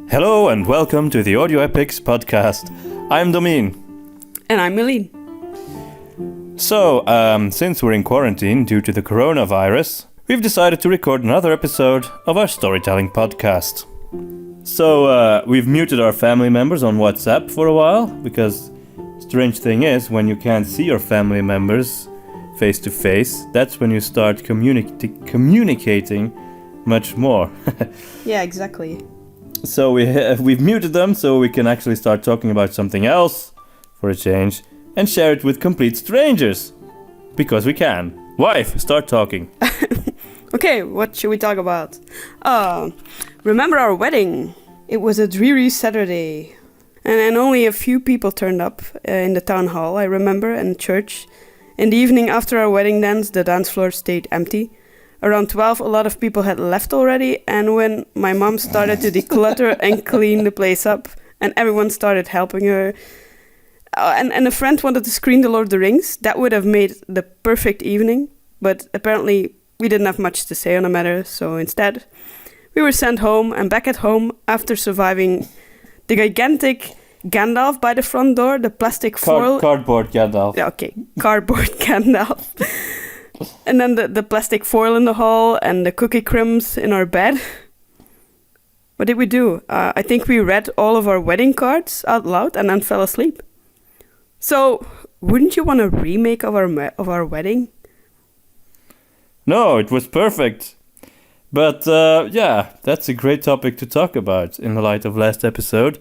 Hello and welcome to the Audio Epics podcast. I'm Domien. And I'm Eline. So, since we're in quarantine due to the coronavirus, we've decided to record another episode of our storytelling podcast. So, we've muted our family members on WhatsApp for a while, because strange thing is, when you can't see your family members face to face, that's when you start communicating much more. Yeah, exactly. So we've muted them so we can actually start talking about something else for a change and share it with complete strangers. Because we can. Wife, start talking. Okay, what should we talk about? Remember our wedding? It was a dreary Saturday. And only a few people turned up in the town hall, I remember, and church. In the evening after our wedding dance, the dance floor stayed empty. Around 12, a lot of people had left already, and when my mom started to declutter and clean the place up, and everyone started helping her, and a friend wanted to screen The Lord of the Rings, that would have made the perfect evening, but apparently we didn't have much to say on the matter, so instead, we were sent home, and back at home, after surviving the gigantic Gandalf by the front door, the plastic foil... Cardboard Gandalf. Yeah, okay, cardboard Gandalf. And then the plastic foil in the hall and the cookie crumbs in our bed. What did we do? I think we read all of our wedding cards out loud and then fell asleep. So, wouldn't you want a remake of our wedding? No, it was perfect. But yeah, that's a great topic to talk about in the light of last episode.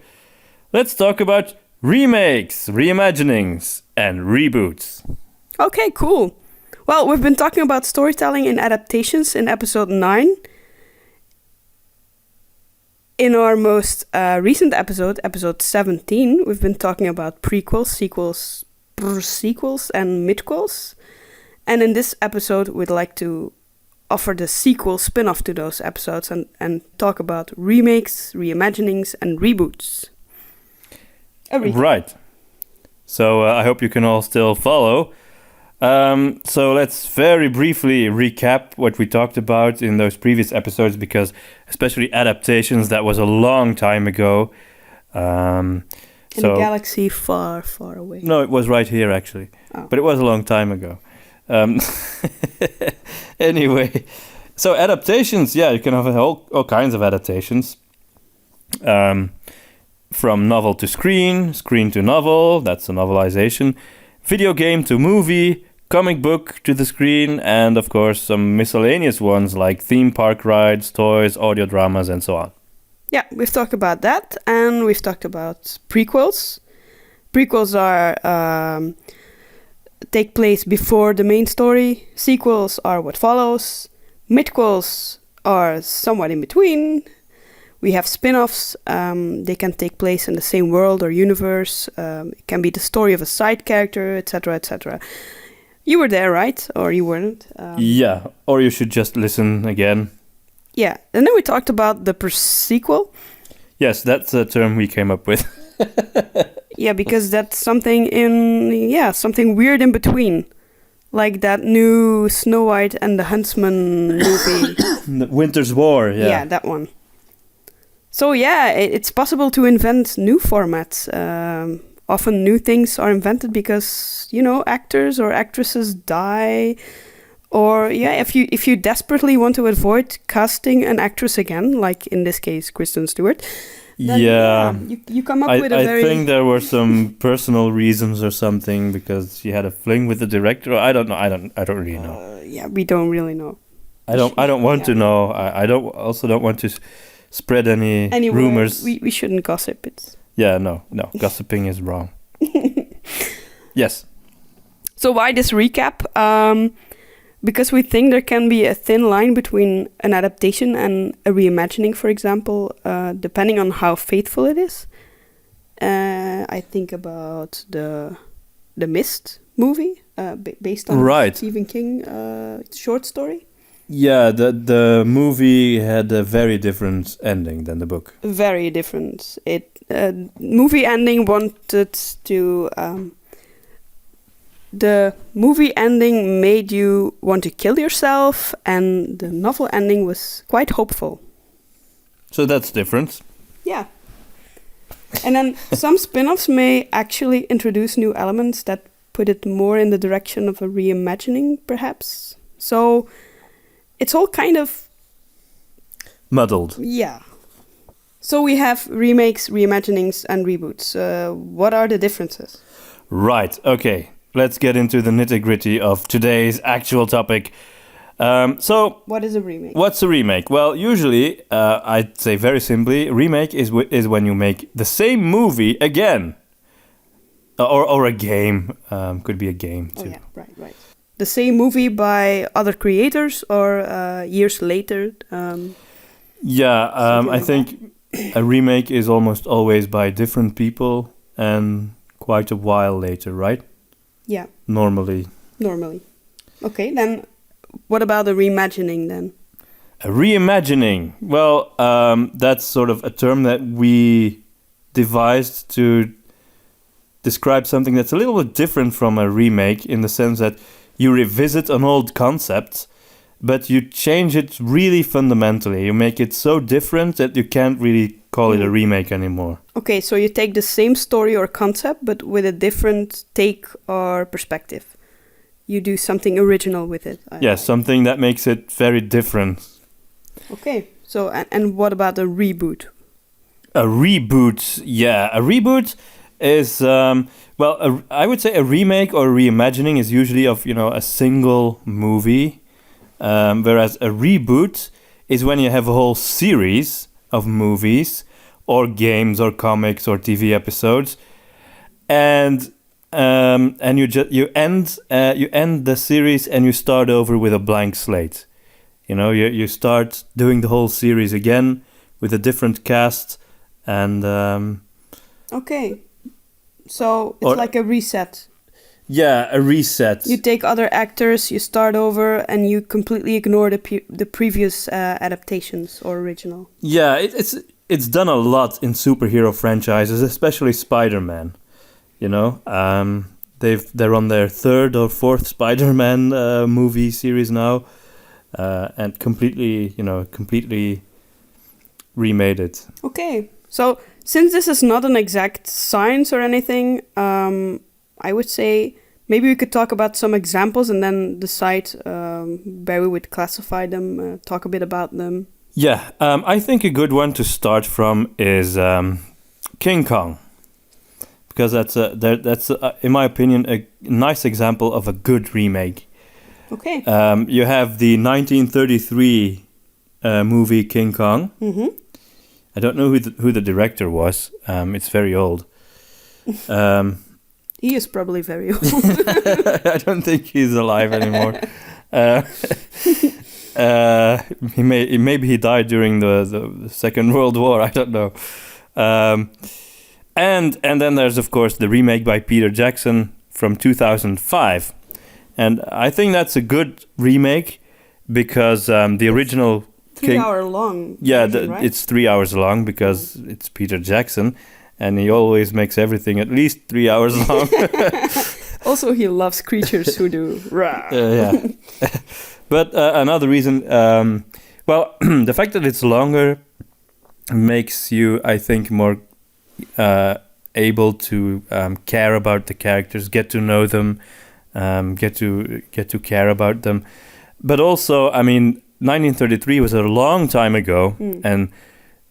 Let's talk about remakes, reimaginings, and reboots. Okay, cool. Well, we've been talking about storytelling in adaptations in episode 9. In our most recent episode, episode 17, we've been talking about prequels, sequels, and midquels. And in this episode, we'd like to offer the sequel spin-off to those episodes and talk about remakes, reimaginings, and reboots. Everything. Right. So I hope you can all still follow. So let's very briefly recap what we talked about in those previous episodes, because especially adaptations, that was a long time ago. In a galaxy far, far away. No, it was right here actually, but it was a long time ago. Anyway, so adaptations, yeah, you can have all kinds of adaptations. From novel to screen, screen to novel, that's a novelization. Video game to movie, comic book to the screen, and of course some miscellaneous ones like theme park rides, toys, audio dramas, and so on. Yeah, we've talked about that, and we've talked about prequels. Prequels are take place before the main story. Sequels are what follows. Midquels are somewhat in between. We have spin-offs. They can take place in the same world or universe. It can be the story of a side character, etc., etc. You were there, right? Or you weren't? Yeah, or you should just listen again. Yeah, and then we talked about the sequel. Yes, that's a term we came up with. Yeah, because that's something something weird in between. Like that new Snow White and the Huntsman movie. The Winter's War, yeah. Yeah, that one. So yeah, it's possible to invent new formats. Often new things are invented because, actors or actresses die. Or if you desperately want to avoid casting an actress again, like in this case Kristen Stewart, then, you come up with a very... I think there were some personal reasons or something, because she had a fling with the director. I don't know. I don't really know. Yeah, we don't really know. I don't want to know. I don't want to spread any rumors. We shouldn't gossip. Yeah, no. Gossiping is wrong. Yes. So why this recap? Because we think there can be a thin line between an adaptation and a reimagining, for example, depending on how faithful it is. I think about the Mist movie, based on Stephen King short story. Yeah, the movie had a very different ending than the book. Very different. Movie ending wanted to... the movie ending made you want to kill yourself, and the novel ending was quite hopeful. So that's different. Yeah. And then some spin-offs may actually introduce new elements that put it more in the direction of a reimagining, perhaps. So it's all kind of muddled. Yeah. So we have remakes, reimaginings, and reboots. What are the differences? Right, okay. Let's get into the nitty-gritty of today's actual topic. So, what is a remake? What's a remake? Well, usually, I'd say very simply, remake is when you make the same movie again. Or a game. Could be a game, too. Oh, yeah, right. The same movie by other creators or years later? I think a remake is almost always by different people and quite a while later, right? Yeah. Normally. Okay, then what about a reimagining then? A reimagining. Well, that's sort of a term that we devised to describe something that's a little bit different from a remake in the sense that you revisit an old concept, but you change it really fundamentally. You make it so different that you can't really call it a remake anymore. Okay, so you take the same story or concept, but with a different take or perspective. You do something original with it. Something that makes it very different. Okay, so and what about a reboot? A reboot, a reboot is I would say a remake or reimagining is usually of a single movie, whereas a reboot is when you have a whole series of movies or games or comics or TV episodes, and you end the series and you start over with a blank slate. You start doing the whole series again with a different cast and okay. So it's like a reset. Yeah, a reset. You take other actors, you start over, and you completely ignore the previous adaptations or original. Yeah, it's done a lot in superhero franchises, especially Spider-Man. They're on their third or fourth Spider-Man movie series now, and completely remade it. Okay, so since this is not an exact science or anything, I would say maybe we could talk about some examples and then decide where we would classify them, talk a bit about them. Yeah, I think a good one to start from is King Kong, because that's in my opinion a nice example of a good remake. Okay. You have the 1933 movie King Kong. Mm-hmm. I don't know who the director was. It's very old. He is probably very old. I don't think he's alive anymore. Maybe he died during the Second World War. I don't know. And then there's of course the remake by Peter Jackson from 2005, and I think that's a good remake because the original 3 hour long. Yeah, right? It's 3 hours long because it's Peter Jackson, and he always makes everything at least 3 hours long. Also, he loves creatures who do. Yeah. But another reason, the fact that it's longer makes you, I think, more able to care about the characters, get to know them, get to care about them. But also, I mean, 1933 was a long time ago, and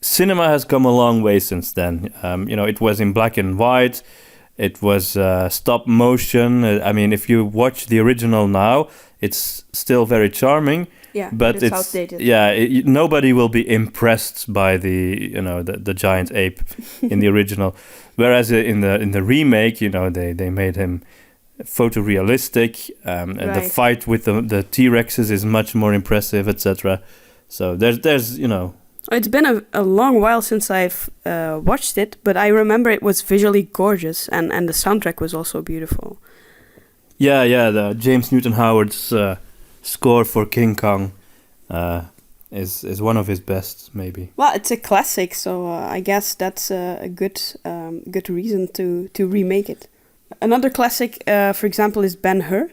cinema has come a long way since then. It was in black and white. It was stop motion. I mean, if you watch the original now, it's still very charming. Yeah, but it's outdated. Yeah, nobody will be impressed by the giant ape in the original. Whereas in the remake, they made him photorealistic, and the fight with the T-Rexes is much more impressive, etc. So there's It's been a long while since I've watched it, but I remember it was visually gorgeous, and the soundtrack was also beautiful. Yeah, the James Newton Howard's score for King Kong is one of his best, maybe. Well, it's a classic, so I guess that's a good reason to remake it. Another classic, for example, is Ben-Hur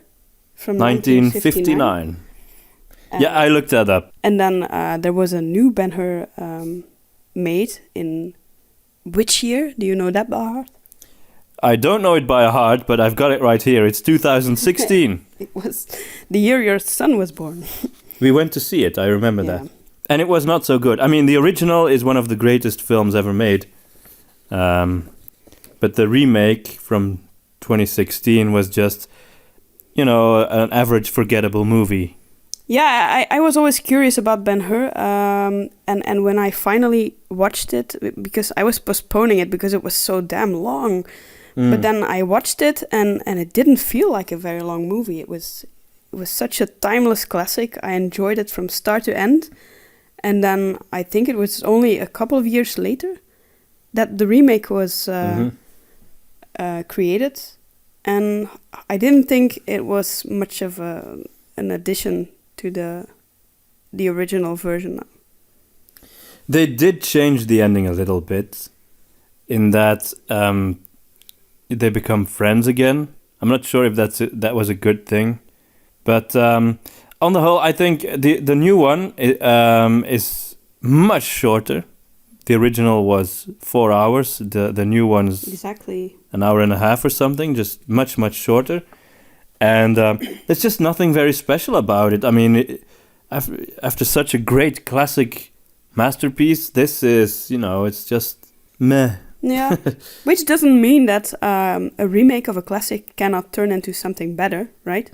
from 1959. Yeah, I looked that up. And then there was a new Ben-Hur made in which year? Do you know that by heart? I don't know it by heart, but I've got it right here. It's 2016. It was the year your son was born. We went to see it, I remember Yeah. that. And it was not so good. I mean, the original is one of the greatest films ever made. But the remake from 2016 was just, an average forgettable movie. Yeah, I was always curious about Ben-Hur, and when I finally watched it, because I was postponing it because it was so damn long, but then I watched it and it didn't feel like a very long movie. It was such a timeless classic. I enjoyed it from start to end, and then I think it was only a couple of years later that the remake was created, and I didn't think it was much of an addition to the original version. They did change the ending a little bit, in that they become friends again. I'm not sure if that was a good thing, but on the whole, I think the new one is much shorter. The original was 4 hours. The new one's Exactly. an hour and a half or something, just much shorter. And there's just nothing very special about it. I mean, after such a great classic masterpiece, this is, it's just meh. Yeah, which doesn't mean that a remake of a classic cannot turn into something better, right?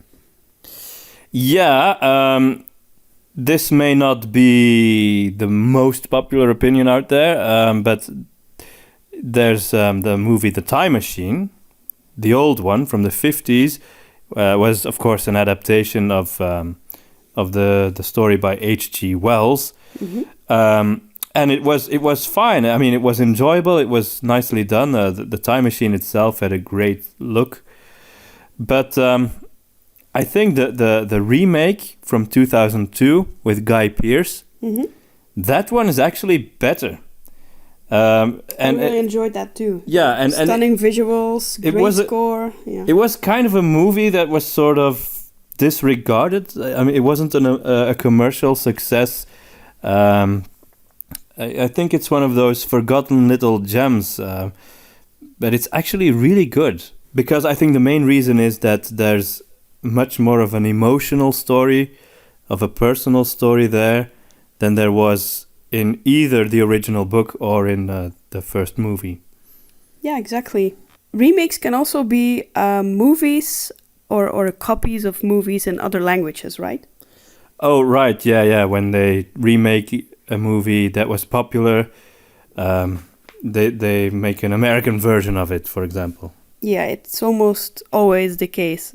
Yeah, this may not be the most popular opinion out there, but there's the movie The Time Machine, the old one from the 50s, was of course an adaptation of the story by H.G. Wells, and it was fine. I mean, it was enjoyable. It was nicely done. The Time Machine itself had a great look, but I think the remake from 2002 with Guy Pearce, that one is actually better. And I really enjoyed that too. Yeah, and stunning visuals, great score. Yeah. It was kind of a movie that was sort of disregarded. I mean, it wasn't a commercial success. I think it's one of those forgotten little gems, but it's actually really good, because I think the main reason is that there's much more of an emotional story, of a personal story there, than there was in either the original book or in the first movie. Yeah, exactly. Remakes can also be movies or copies of movies in other languages, right? Oh, right. Yeah. When they remake a movie that was popular, they make an American version of it, for example. Yeah, it's almost always the case.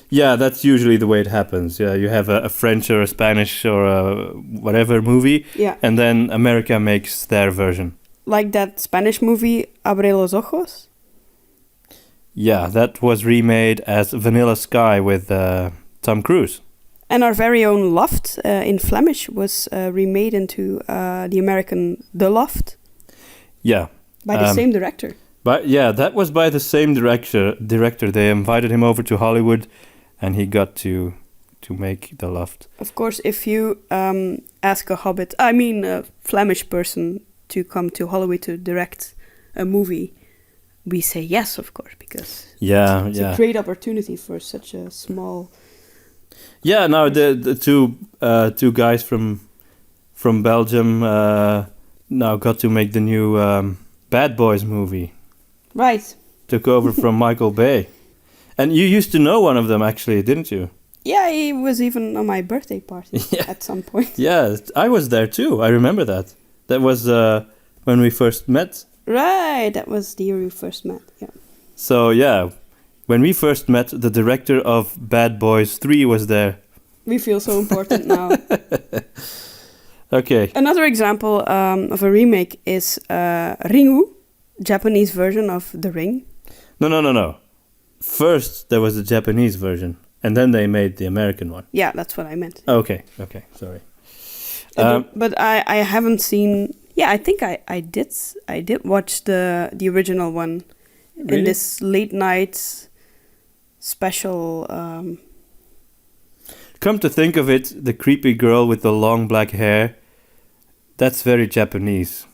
Yeah, that's usually the way it happens. Yeah, you have a French or a Spanish or a whatever movie, and then America makes their version. Like that Spanish movie, Abre los ojos? Yeah, that was remade as Vanilla Sky with Tom Cruise. And our very own Loft in Flemish was remade into the American The Loft. Yeah. By the same director. But yeah, that was by the same director. They invited him over to Hollywood, and he got to make The Loft. Of course, if you ask a Flemish person to come to Hollywood to direct a movie, we say yes, of course, because it's a great opportunity for such a small... Yeah, no, the two guys from Belgium now got to make the new Bad Boys movie. Right. Took over from Michael Bay. And you used to know one of them, actually, didn't you? Yeah, he was even on my birthday party at some point. Yeah, I was there too. I remember that. That was when we first met. Right, that was the year we first met, yeah. So, yeah, when we first met, the director of Bad Boys 3 was there. We feel so important now. Okay. Another example of a remake is Ringu, Japanese version of The Ring. No. First, there was the Japanese version, and then they made the American one. Yeah, that's what I meant. Okay, sorry. But I haven't seen... Yeah, I think I did watch the original one. Really? In this late night special... Come to think of it, the creepy girl with the long black hair, that's very Japanese.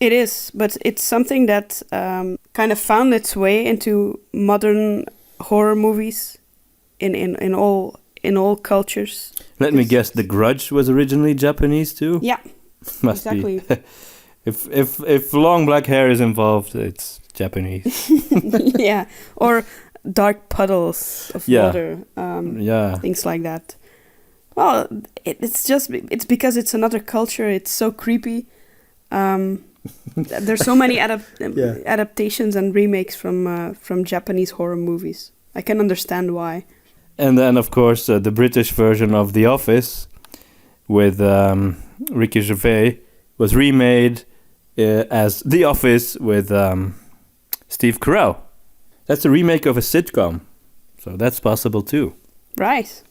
It is, but it's something that kind of found its way into modern horror movies in all cultures. Let me guess, The Grudge was originally Japanese too? Yeah, Must exactly. be. If long black hair is involved, it's Japanese. Yeah, or dark puddles of water. Things like that. Well, it's because it's another culture. It's so creepy. There's so many adaptations and remakes from Japanese horror movies. I can understand why. And then, of course, the British version of The Office with Ricky Gervais was remade as The Office with Steve Carell. That's a remake of a sitcom, so that's possible too. Right.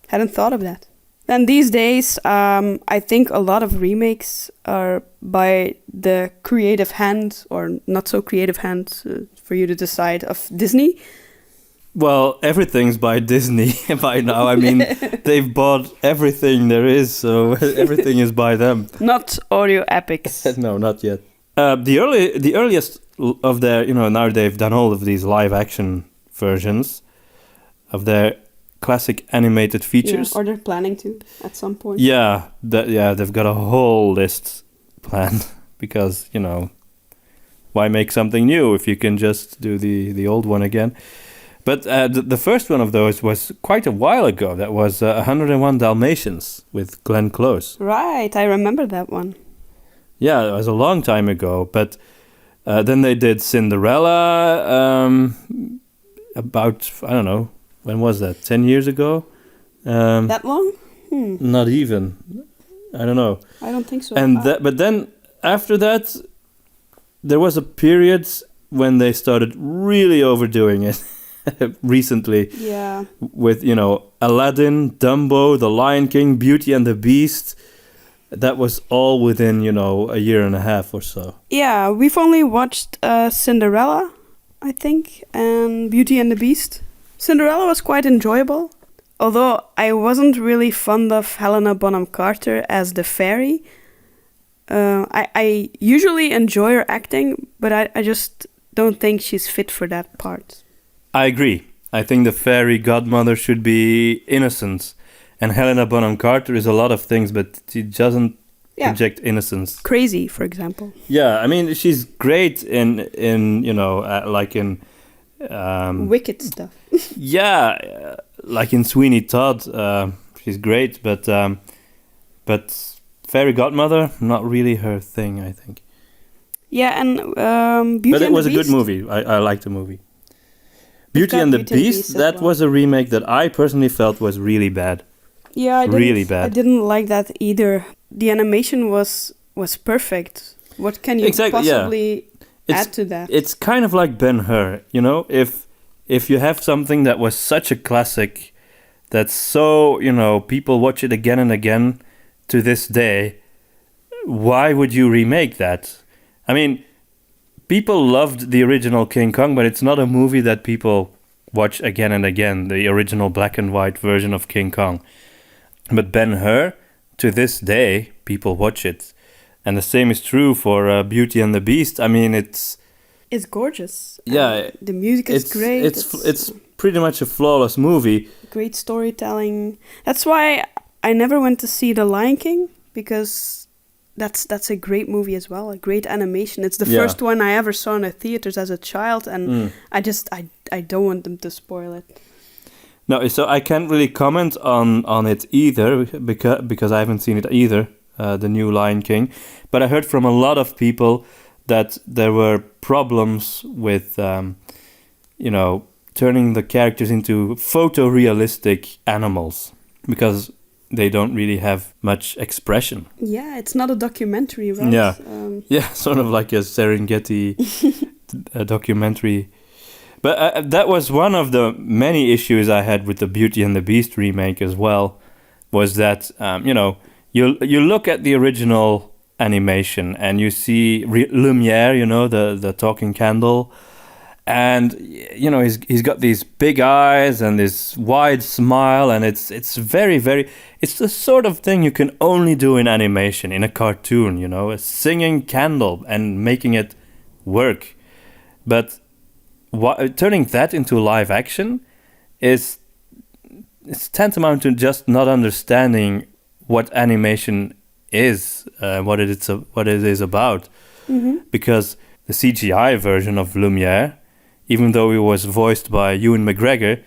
Hadn't thought of that. Then these days, I think a lot of remakes are by the creative hand, or not so creative hand, for you to decide, of Disney. Well, everything's by Disney by now. I mean, they've bought everything there is, so everything is by them. Not audio epics. No, not yet. The earliest of their, now they've done all of these live action versions of their classic animated features. Yeah, or they're planning to at some point. Yeah, they've got a whole list planned because, why make something new if you can just do the old one again? But the first one of those was quite a while ago. That was 101 Dalmatians with Glenn Close. Right, I remember that one. Yeah, it was a long time ago. But then they did Cinderella about, I don't know, when was that? 10 years ago? That long? Not even. I don't know. I don't think so. And but then after that, there was a period when they started really overdoing it. Recently, yeah, with Aladdin, Dumbo, The Lion King, Beauty and the Beast. That was all within a year and a half or so. Yeah, we've only watched Cinderella, I think, and Beauty and the Beast. Cinderella was quite enjoyable, although I wasn't really fond of Helena Bonham Carter as the fairy. I usually enjoy her acting, but I just don't think she's fit for that part. I agree. I think the fairy godmother should be innocence. And Helena Bonham Carter is a lot of things, but she doesn't project innocence. Crazy, for example. Yeah, I mean, she's great in like in... wicked stuff. Yeah, like in Sweeney Todd, she's great, but fairy godmother, not really her thing, I think. Yeah, and Beauty but it and was the a good Beast. movie. I liked the movie. Beauty and the Beast, that was a remake that I personally felt was really bad. Yeah, really bad. I didn't like that either. The animation was perfect. What can you possibly add to that? It's kind of like Ben-Hur, if you have something that was such a classic, that's so, people watch it again and again to this day, why would you remake that? I mean, people loved the original King Kong, but it's not a movie that people watch again and again, the original black and white version of King Kong. But Ben-Hur, to this day, people watch it. And the same is true for Beauty and the Beast. I mean, it's gorgeous. Yeah. The music is great. It's pretty much a flawless movie. Great storytelling. That's why I never went to see The Lion King, because that's a great movie as well, a great animation. It's the first one I ever saw in the theaters as a child, and I don't want them to spoil it. No, so I can't really comment on it either, because I haven't seen it either, the new Lion King. But I heard from a lot of people that there were problems with, turning the characters into photorealistic animals, because they don't really have much expression. Yeah, it's not a documentary, right? Yeah, sort of like a Serengeti documentary. But that was one of the many issues I had with the Beauty and the Beast remake as well, was that, you look at the original animation and you see Lumiere, the talking candle, And he's got these big eyes and this wide smile, and it's very, very, it's the sort of thing you can only do in animation, in a cartoon, a singing candle and making it work. But turning that into live action it's tantamount to just not understanding what animation is, what it is about. Mm-hmm. Because the CGI version of Lumiere, even though he was voiced by Ewan McGregor,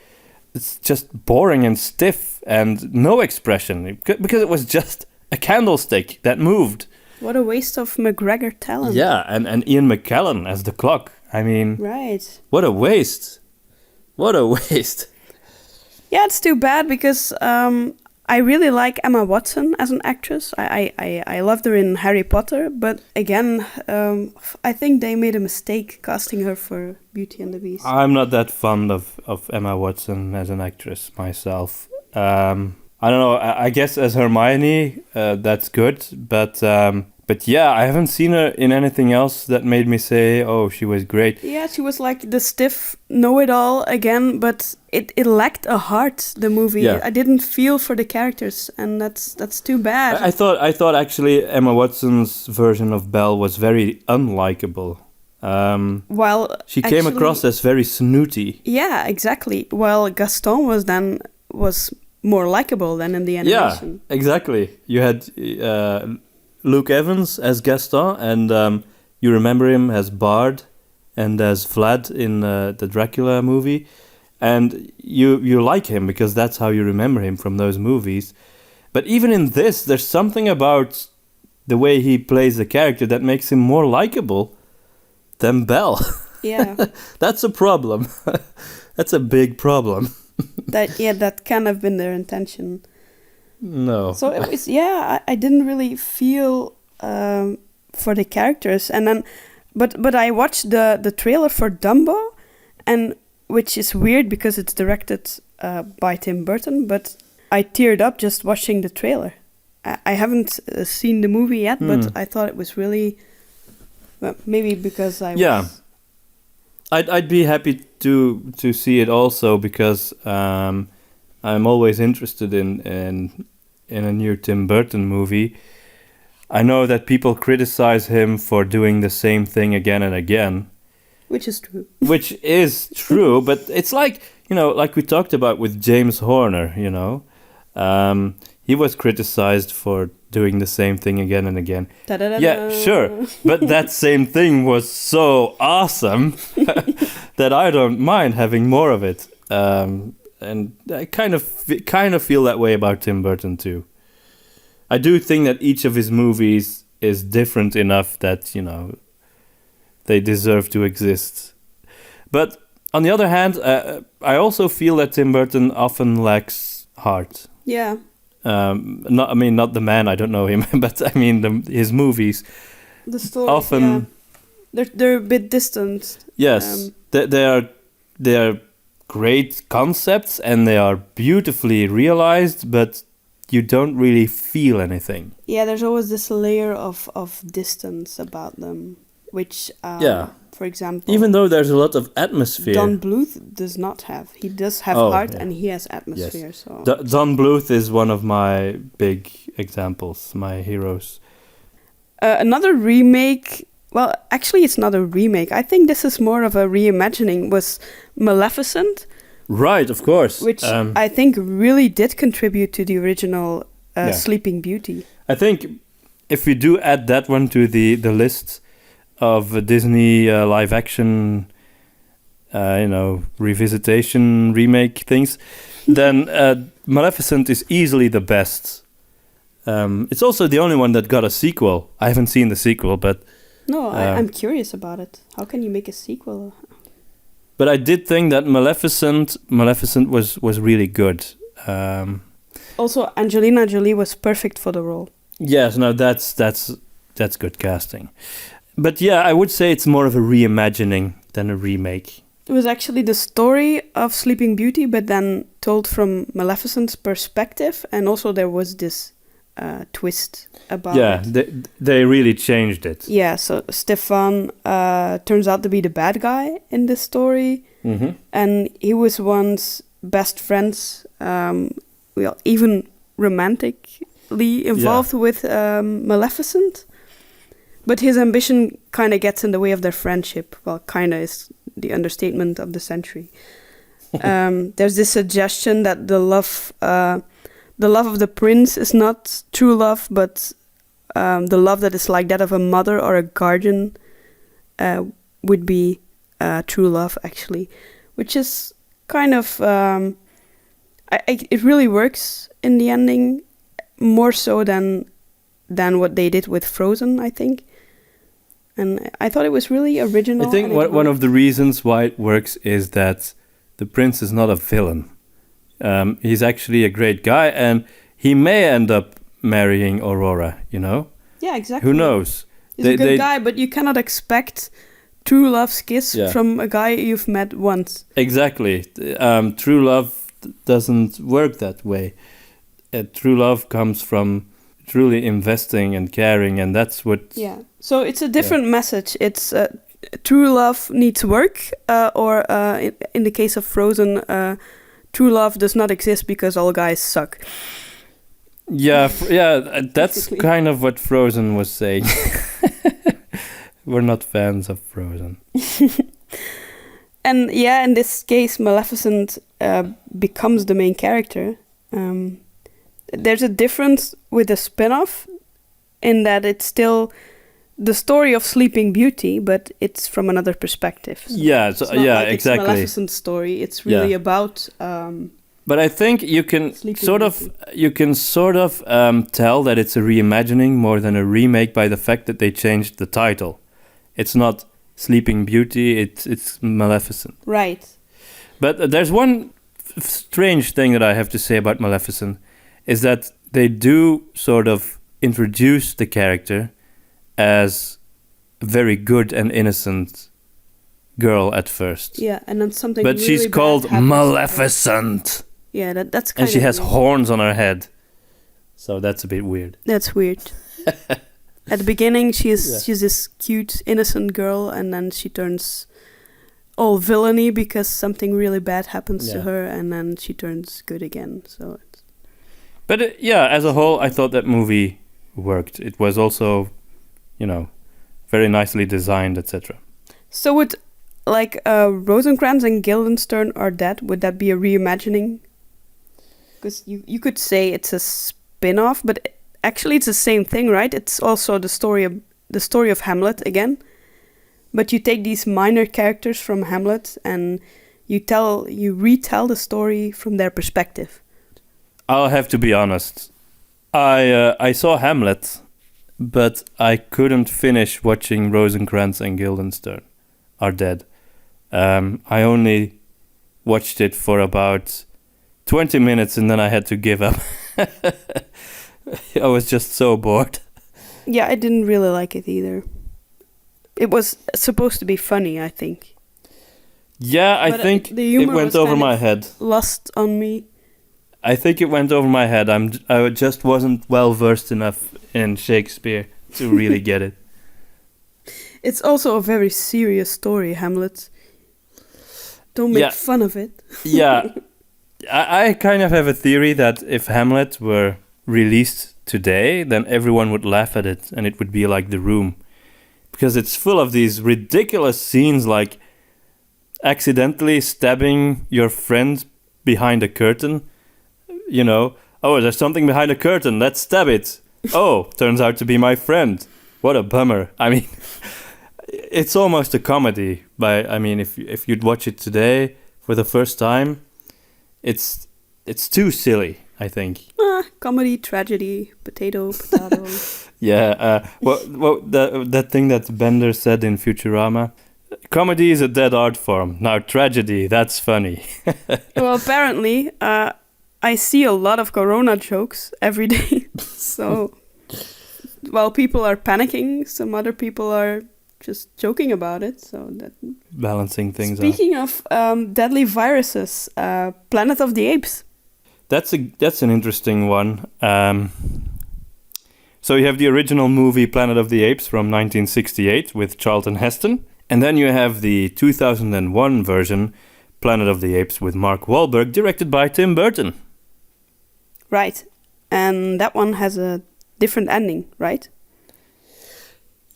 it's just boring and stiff and no expression, because it was just a candlestick that moved. What a waste of McGregor talent. Yeah, and Ian McKellen as the clock. I mean, right. What a waste. What a waste. Yeah, it's too bad because I really like Emma Watson as an actress. I loved her in Harry Potter, but again, I think they made a mistake casting her for Beauty and the Beast. I'm not that fond of Emma Watson as an actress myself. I don't know, I guess as Hermione, that's good, but yeah, I haven't seen her in anything else that made me say, oh, she was great. Yeah, she was like the stiff know-it-all again, but it lacked a heart, the movie. Yeah. I didn't feel for the characters, and that's too bad. I thought actually Emma Watson's version of Belle was very unlikable. While she came across as very snooty. Yeah, exactly. While Gaston was more likable than in the animation. Yeah, exactly. You had Luke Evans as Gaston, and you remember him as Bard and as Vlad in the Dracula movie, and you like him because that's how you remember him from those movies. But even in this, there's something about the way he plays the character that makes him more likable than Belle. Yeah. That's a problem. That's a big problem. That can have been their intention. No. So it was, I didn't really feel for the characters, and then, but I watched the trailer for Dumbo, and which is weird because it's directed by Tim Burton, but I teared up just watching the trailer. I haven't seen the movie yet, but I thought it was really, well, maybe because I was... I'd be happy to see it also because I'm always interested in a new Tim Burton movie. I know that people criticize him for doing the same thing again and again. Which is true. Which is true, but it's like, like we talked about with James Horner, he was criticized for doing the same thing again and again. Da-da-da-da. Yeah, sure. But that same thing was so awesome that I don't mind having more of it. And I kind of feel that way about Tim Burton too. I do think that each of his movies is different enough that, they deserve to exist. But on the other hand, I also feel that Tim Burton often lacks heart. Yeah. Not the man, I don't know him, but I mean his movies. The stories, often, they're a bit distant. Yes, they are great concepts and they are beautifully realized, but you don't really feel anything. Yeah, there's always this layer of distance about them, which, for example... Even though there's a lot of atmosphere. Don Bluth does not have. He does have heart and he has atmosphere. Yes. So Don Bluth is one of my big examples, my heroes. Another remake... Well, actually, it's not a remake. I think this is more of a reimagining, was Maleficent. Right, of course. Which I think really did contribute to the original Sleeping Beauty. I think if we do add that one to the list of Disney live action, revisitation, remake things, then Maleficent is easily the best. It's also the only one that got a sequel. I haven't seen the sequel, but... No, I'm curious about it. How can you make a sequel? But I did think that Maleficent was really good. Also, Angelina Jolie was perfect for the role. Yes, no, that's good casting. But yeah, I would say it's more of a reimagining than a remake. It was actually the story of Sleeping Beauty, but then told from Maleficent's perspective, and also there was this twist about Yeah, it. they really changed it. Yeah, so Stefan turns out to be the bad guy in this story, and he was once best friends, even romantically involved with Maleficent, but his ambition kind of gets in the way of their friendship. Well, kind of is the understatement of the century. There's this suggestion that the love of the prince is not true love, but the love that is like that of a mother or a guardian would be true love, actually, which is kind of it really works in the ending more so than what they did with Frozen, I think. And I thought it was really original. I think one of the reasons why it works is that the prince is not a villain. He's actually a great guy, and he may end up marrying Aurora, you know? Yeah, exactly. Who knows? He's a good guy, but you cannot expect true love's kiss from a guy you've met once. Exactly. True love doesn't work that way. True love comes from truly investing and caring, and that's what... Yeah. So it's a different message. It's true love needs work, or in the case of Frozen, true love does not exist because all guys suck. Yeah, that's kind of what Frozen was saying. We're not fans of Frozen. And yeah, in this case, Maleficent becomes the main character. There's a difference with the spin-off in that it's still the story of Sleeping Beauty, but it's from another perspective. So exactly. It's Maleficent's story. It's really about. But I think you can sort of tell that it's a reimagining more than a remake by the fact that they changed the title. It's not Sleeping Beauty. It's Maleficent. Right. But there's one strange thing that I have to say about Maleficent, is that they do sort of introduce the character as a very good and innocent girl at first. Yeah, and then something. But really she's bad called Maleficent. Yeah, that's kind of. And she has horns on her head, so that's a bit weird. That's weird. At the beginning, she's this cute, innocent girl, and then she turns all villainy because something really bad happens to her, and then she turns good again. So. But as a whole, I thought that movie worked. It was also, very nicely designed, etc. So would, Rosencrantz and Guildenstern Are Dead, would that be a reimagining? Because you could say it's a spin-off, but actually it's the same thing, right? It's also the story of Hamlet again. But you take these minor characters from Hamlet and you retell the story from their perspective. I'll have to be honest. I saw Hamlet, but I couldn't finish watching Rosencrantz and Guildenstern Are Dead. I only watched it for about 20 minutes and then I had to give up. I was just so bored. Yeah, I didn't really like it either. It was supposed to be funny, I think. Yeah, I think it went over my head. Lost on me. I think it went over my head. I just wasn't well versed enough in Shakespeare to really get it. It's also a very serious story, Hamlet. Don't make fun of it. Yeah. I kind of have a theory that if Hamlet were released today, then everyone would laugh at it and it would be like The Room. Because it's full of these ridiculous scenes like accidentally stabbing your friend behind a curtain. There's something behind a curtain, let's stab it. Oh, turns out to be my friend. What a bummer. I mean, it's almost a comedy. If you'd watch it today for the first time, it's too silly, I think. Comedy, tragedy, potato. Yeah, that thing that Bender said in Futurama. Comedy is a dead art form. Now tragedy, that's funny. Well, apparently, I see a lot of Corona jokes every day. So, while people are panicking, some other people are just joking about it. So that balancing things out. Speaking of deadly viruses, Planet of the Apes. That's an interesting one. So you have the original movie Planet of the Apes from 1968 with Charlton Heston. And then you have the 2001 version, Planet of the Apes with Mark Wahlberg, directed by Tim Burton. Right. And that one has a different ending, right?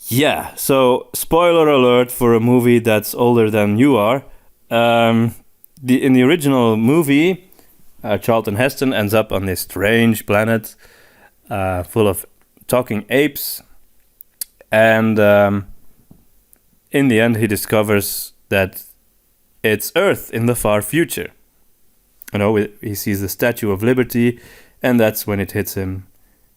Yeah, so spoiler alert for a movie that's older than you are. In the original movie, Charlton Heston ends up on this strange planet full of talking apes. And in the end, he discovers that it's Earth in the far future. You know, he sees the Statue of Liberty, and that's when it hits him.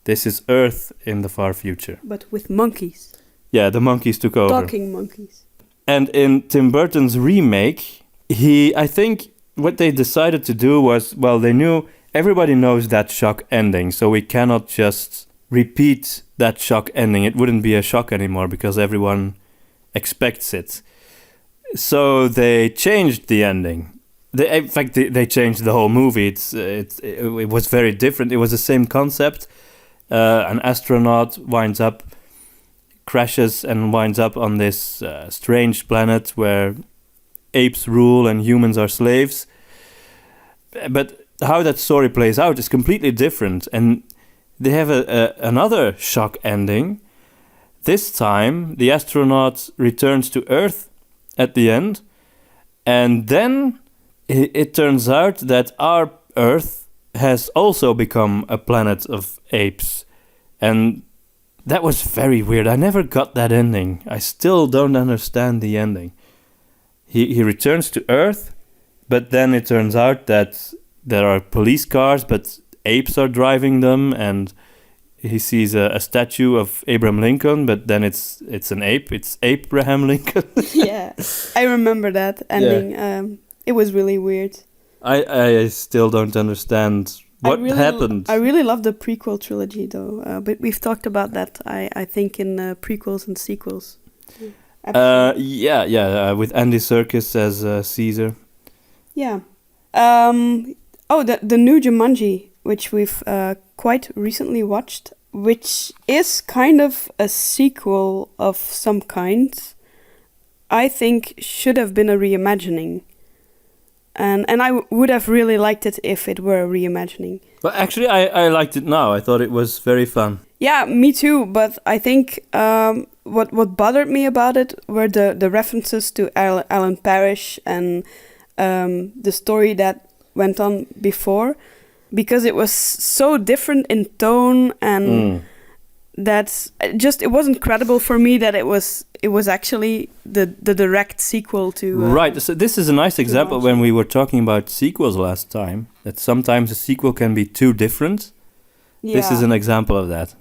This is Earth in the far future. But with monkeys. Yeah, the monkeys took over. Talking monkeys. And in Tim Burton's remake, I think what they decided to do was, well, they knew everybody knows that shock ending, so we cannot just repeat that shock ending. It wouldn't be a shock anymore because everyone expects it. So they changed the ending. In fact, they changed the whole movie. It was very different. It was the same concept. An astronaut crashes and winds up on this strange planet where apes rule and humans are slaves. But how that story plays out is completely different. And they have another shock ending. This time, the astronaut returns to Earth at the end. And then it turns out that our Earth has also become a planet of apes. And that was very weird. I never got that ending. I still don't understand the ending. He returns to Earth, but then it turns out that there are police cars, but apes are driving them, and he sees a statue of Abraham Lincoln, but then it's an ape. It's Abraham Lincoln. Yeah, I remember that ending. Yeah. It was really weird. I still don't understand what happened. I really love the prequel trilogy, though. But we've talked about that, I think, in prequels and sequels. With Andy Serkis as Caesar. Yeah. The new Jumanji, which we've quite recently watched, which is kind of a sequel of some kind, I think should have been a reimagining. And I would have really liked it if it were a reimagining. Well, actually, I liked it now. I thought it was very fun. Yeah, me too. But I think what bothered me about it were the references to Alan Parrish and the story that went on before, because it was so different in tone and that it wasn't credible for me that it was actually the direct sequel to right. So this is a nice example when we were talking about sequels last time, that sometimes a sequel can be too different. Yeah. This is an example of that.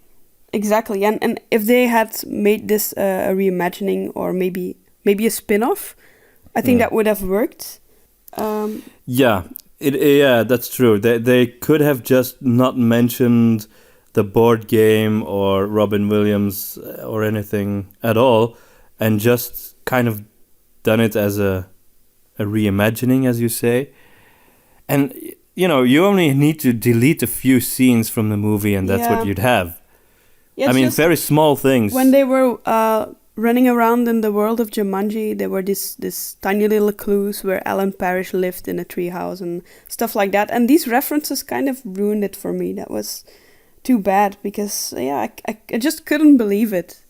Exactly. And if they had made this a reimagining or maybe a spin-off, I think that would have worked. Yeah, that's true. They could have just not mentioned the board game or Robin Williams or anything at all, and just kind of done it as a reimagining, as you say. And, you only need to delete a few scenes from the movie and that's what you'd have. Yeah, I mean, very small things. When they were running around in the world of Jumanji, there were this tiny little clues where Alan Parrish lived in a treehouse and stuff like that. And these references kind of ruined it for me. That was too bad because, I just couldn't believe it.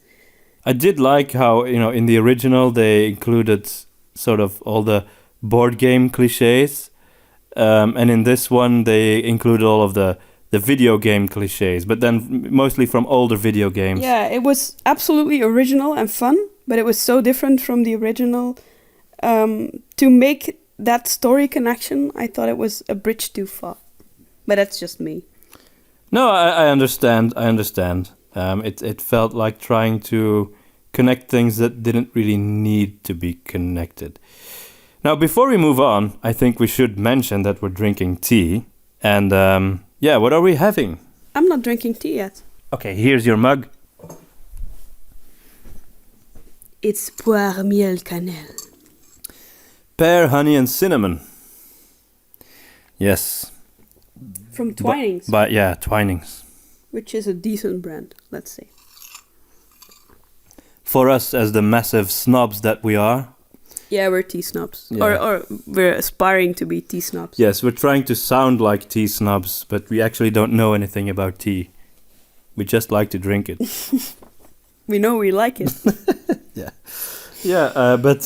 I did like how, in the original, they included sort of all the board game cliches. And in this one, they included all of the video game cliches, but then mostly from older video games. Yeah, it was absolutely original and fun, but it was so different from the original. To make that story connection, I thought it was a bridge too far. But that's just me. No, I understand. It felt like trying to connect things that didn't really need to be connected. Now, before we move on, I think we should mention that we're drinking tea. And, what are we having? I'm not drinking tea yet. Okay, here's your mug. It's poire, miel, cannelle. Pear, honey, and cinnamon. Yes. From Twinings. Twinings. which is a decent brand, let's say. For us, as the massive snobs that we are. Yeah, we're tea snobs. Yeah. Or we're aspiring to be tea snobs. Yes, we're trying to sound like tea snobs, but we actually don't know anything about tea. We just like to drink it. We know we like it. Yeah. Yeah, but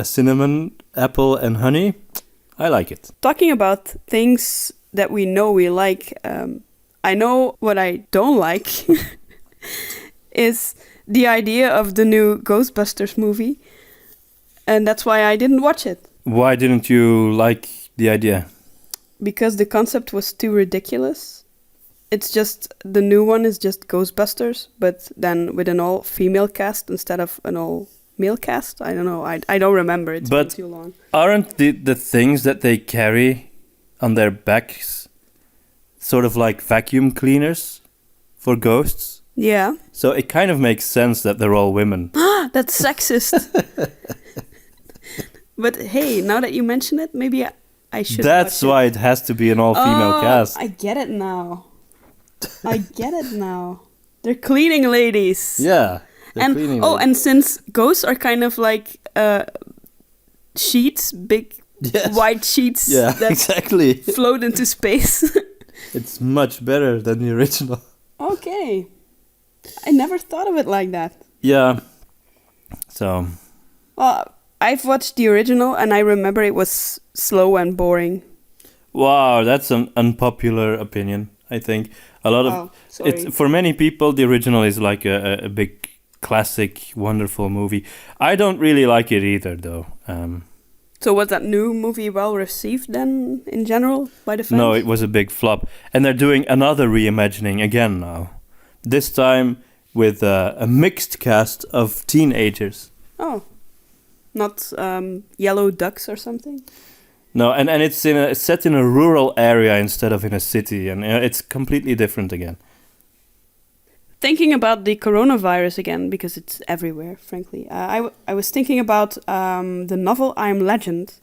cinnamon, apple, and honey, I like it. Talking about things that we know we like, I know what I don't like is the idea of the new Ghostbusters movie. And that's why I didn't watch it. Why didn't you like the idea? Because the concept was too ridiculous. It's just, the new one is just Ghostbusters, but then with an all-female cast instead of an all-male cast. I don't know. I don't remember. It's been too long. Aren't the things that they carry on their backs sort of like vacuum cleaners for ghosts? Yeah. So it kind of makes sense that they're all women. That's sexist. But hey, now that you mention it, maybe I should. That's why it has to be an all-female cast. I get it now. They're cleaning ladies. Yeah. And since ghosts are kind of like sheets, big white sheets that exactly. float into space. It's much better than the original. Okay. I never thought of it like that. Yeah. So. Well, I've watched the original and I remember it was slow and boring. Wow, that's an unpopular opinion, I think. A lot of it's for many people the original is like a big classic wonderful movie. I don't really like it either though. So was that new movie well received then in general by the fans? No, it was a big flop. And they're doing another reimagining again now. This time with a mixed cast of teenagers. Oh. Not yellow ducks or something? No, and it's set in a rural area instead of in a city, and it's completely different again. Thinking about the coronavirus again, because it's everywhere, frankly. I was thinking about the novel I Am Legend,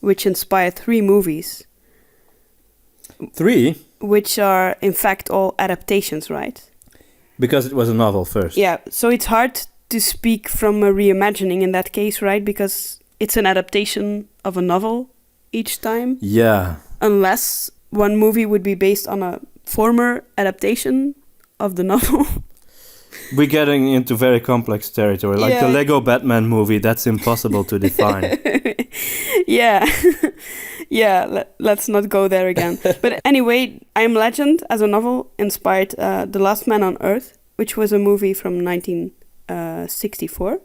which inspired 3 movies. 3? Which are, in fact, all adaptations, right? Because it was a novel first. Yeah, so it's hard to speak from a reimagining in that case, right? Because it's an adaptation of a novel each time. Yeah. Unless one movie would be based on a former adaptation of the novel. We're getting into very complex territory. Like the Lego Batman movie, that's impossible to define. Yeah. Let's not go there again. But anyway, I Am Legend as a novel inspired The Last Man on Earth, which was a movie from 1964.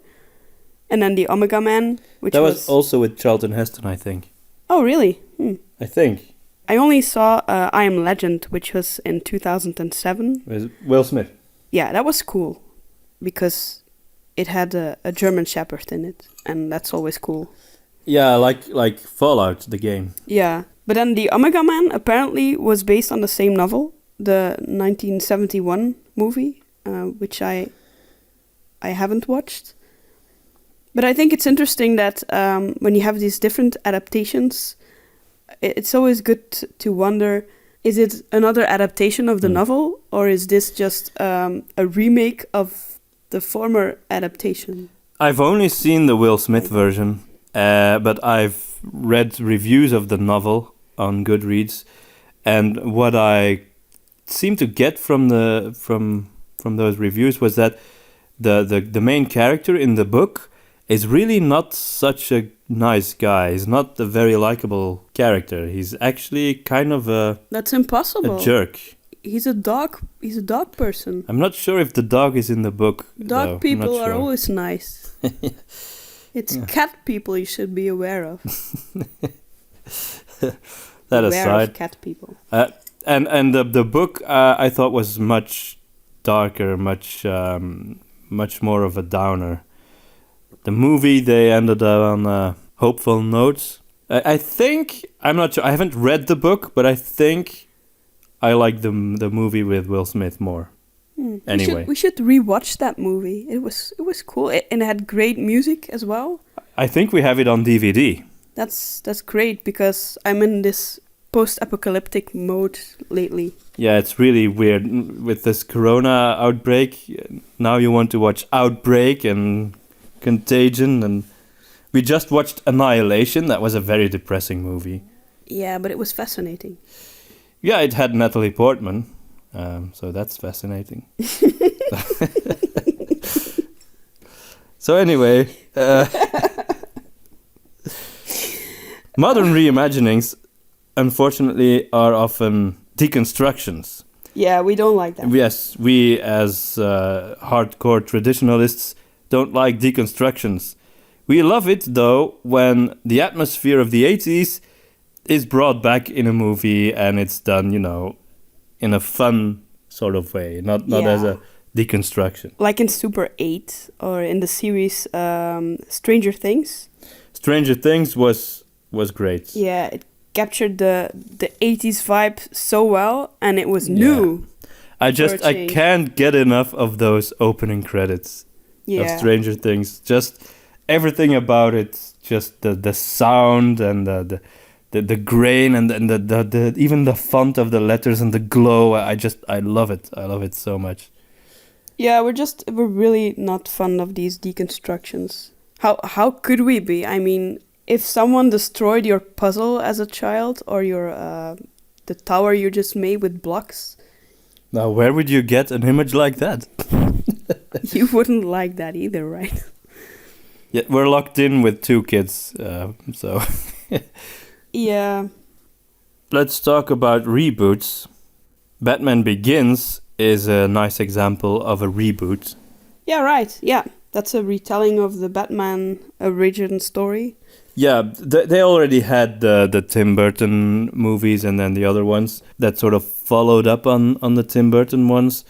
And then The Omega Man, which was also with Charlton Heston, I think. Oh, really? I think. I only saw I Am Legend, which was in 2007. With Will Smith. Yeah, that was cool. Because it had a German Shepherd in it. And that's always cool. Yeah, like Fallout, the game. Yeah. But then The Omega Man apparently was based on the same novel. The 1971 movie, which I haven't watched. But I think it's interesting that when you have these different adaptations, it's always good to wonder, is it another adaptation of the novel, or is this just a remake of the former adaptation? I've only seen the Will Smith version, but I've read reviews of the novel on Goodreads, and what I seem to get from those reviews was that the main character in the book is really not such a nice guy. He's not a very likable character. He's actually kind of That's impossible. A jerk. He's a dog person. I'm not sure if the dog is in the book. Dog people are always nice. It's cat people you should be aware of. That aware aside, of cat people. And the book I thought was much darker, much more of a downer. The movie, they ended on hopeful notes. I think, I'm not sure, I haven't read the book, but I think I like the movie with Will Smith more. Anyway. We should rewatch that movie. It was cool. And it had great music as well. I think we have it on DVD. That's great, because I'm in this post-apocalyptic mode lately. Yeah, it's really weird with this corona outbreak. Now you want to watch Outbreak and Contagion, and we just watched Annihilation. That was a very depressing movie. Yeah, but it was fascinating. Yeah, it had Natalie Portman, so that's fascinating. So anyway, modern reimaginings, unfortunately, are often deconstructions. Yeah, we don't like that. Yes, we as hardcore traditionalists don't like deconstructions. We love it, though, when the atmosphere of the 80s is brought back in a movie and it's done, in a fun sort of way, not as a deconstruction. Like in Super 8 or in the series Stranger Things. Stranger Things was great. Yeah, it captured the 80s vibe so well, and it was new. I can't get enough of those opening credits of Stranger Things. Just everything about it, just the sound and the grain and the even the font of the letters and the glow. I love it. I love it so much. Yeah, we're really not fond of these deconstructions. How could we be? I mean, if someone destroyed your puzzle as a child or your the tower you just made with blocks, now where would you get an image like that? You wouldn't like that either, right? Yeah, we're locked in with 2 kids, so. Yeah. Let's talk about reboots. Batman Begins is a nice example of a reboot. Yeah, right. Yeah, that's a retelling of the Batman origin story. Yeah, they already had the Tim Burton movies and then the other ones that sort of followed up on the Tim Burton ones.